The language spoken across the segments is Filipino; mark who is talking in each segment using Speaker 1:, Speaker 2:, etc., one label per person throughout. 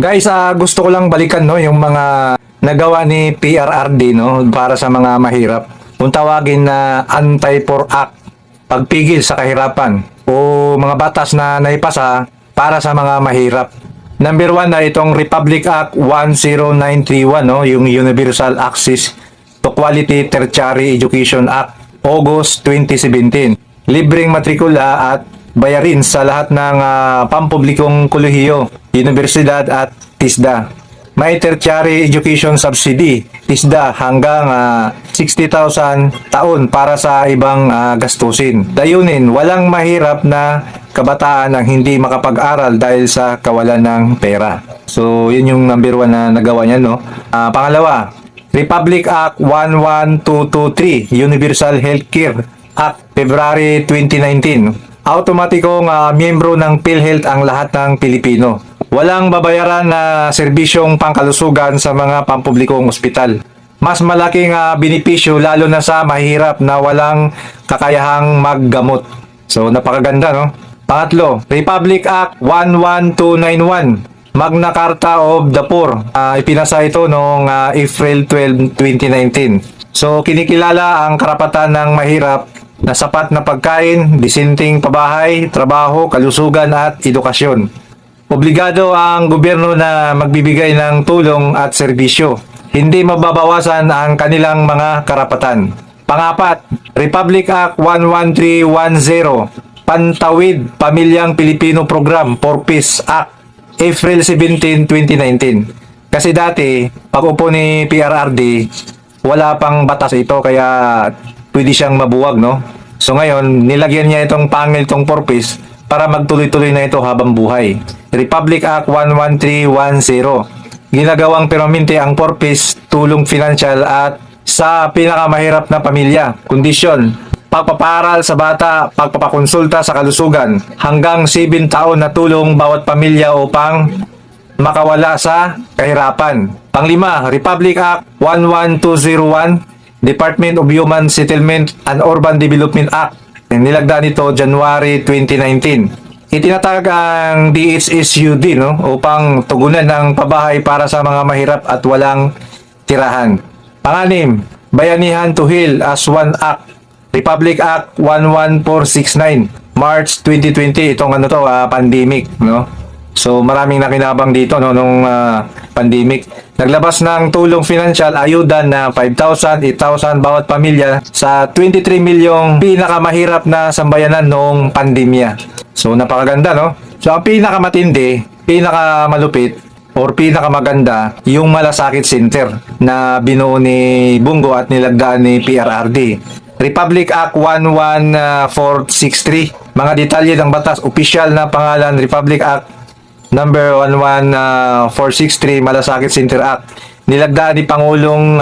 Speaker 1: Guys, gusto ko lang balikan no yung mga nagawa ni PRRD no para sa mga mahirap. Kung tawagin na Anti-Poor Act, pagpigil sa kahirapan o mga batas na naipasa para sa mga mahirap. Number 1 na itong Republic Act 10931 no, yung Universal Access to Quality Tertiary Education Act August 2017. Libreng matrikula at bayarin sa lahat ng pampublikong kolehiyo, universidad at TISDA. May tertiary education subsidy, TISDA, hanggang 60,000 taon para sa ibang gastusin. Dayunin, walang mahirap na kabataan ang hindi makapag-aral dahil sa kawalan ng pera. So, yun yung number 1 na nagawa niya, no? Pangalawa, Republic Act 11223, Universal Healthcare Act, February 2019. Automatikong miyembro ng PhilHealth ang lahat ng Pilipino. Walang babayaran na serbisyong pangkalusugan sa mga pampublikong ospital. Mas malaking benepisyo lalo na sa mahirap na walang kakayahang maggamot. So napakaganda, no? Pangatlo, Republic Act 11291, Magna Carta of the Poor. Ipinasa ito noong April 12, 2019. So kinikilala ang karapatan ng mahirap na sapat na pagkain, disenteng pabahay, trabaho, kalusugan at edukasyon. Obligado ang gobyerno na magbibigay ng tulong at serbisyo. Hindi mababawasan ang kanilang mga karapatan. Pangapat, Republic Act 11310, Pantawid Pamilyang Pilipino Program, 4PIS Act, April 17, 2019. Kasi dati, pag-upo ni PRRD, wala pang batas ito kaya pwede siyang mabuwag, no? So ngayon, nilagyan niya itong pangil itong purpose para magtuloy-tuloy na ito habang buhay. Republic Act 11310. Ginagawang permanente ang purpose, tulong financial at sa pinakamahirap na pamilya. Kondisyon, pagpaparal sa bata, pagpapakonsulta sa kalusugan, hanggang 7 taon na tulong bawat pamilya upang makawala sa kahirapan. Panglima, Republic Act 11201, Department of Human Settlement and Urban Development Act. Nilagdaan ito January 2019. Itinatag ang DHSUD no, upang tugunan ang pabahay para sa mga mahirap at walang tirahan. Panganim, Bayanihan to Heal as One Act. Republic Act 11469, March 2020. Itong pandemic, no? So maraming nakinabang dito no nung pandemic. Naglabas ng tulong financial ayuda na 5,000, 8,000 bawat pamilya sa 23 milyong pinakamahirap na sambayanan noong pandemya. So napakaganda, no? So ang pinakamatindi, pinakamalupit or pinakamaganda yung Malasakit Center na binuo ni Bungo at nilagdaan ni PRRD. Republic Act 11463. Mga detalye ng batas, opisyal na pangalan Republic Act number 11463, Malasakit Center Act. Nilagdaan ni Pangulong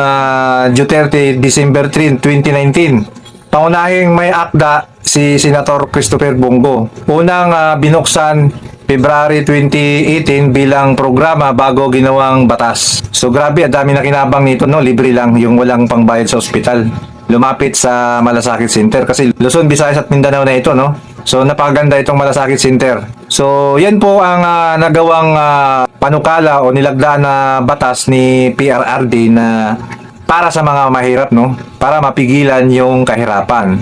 Speaker 1: Duterte December 3, 2019. Pangunahing may akda si Senator Christopher Bongo. Unang binuksan February 2018 bilang programa bago ginawang batas. So grabe, ang dami na kinabang nito, no? Libre lang yung walang pangbayad sa ospital. Lumapit sa Malasakit Center kasi Luzon, Visayas at Mindanao na ito, no? So napakaganda itong Malasakit Center. So yan po ang nagawang panukala o nilagdaan na batas ni PRRD na para sa mga mahirap, no? Para mapigilan yung kahirapan.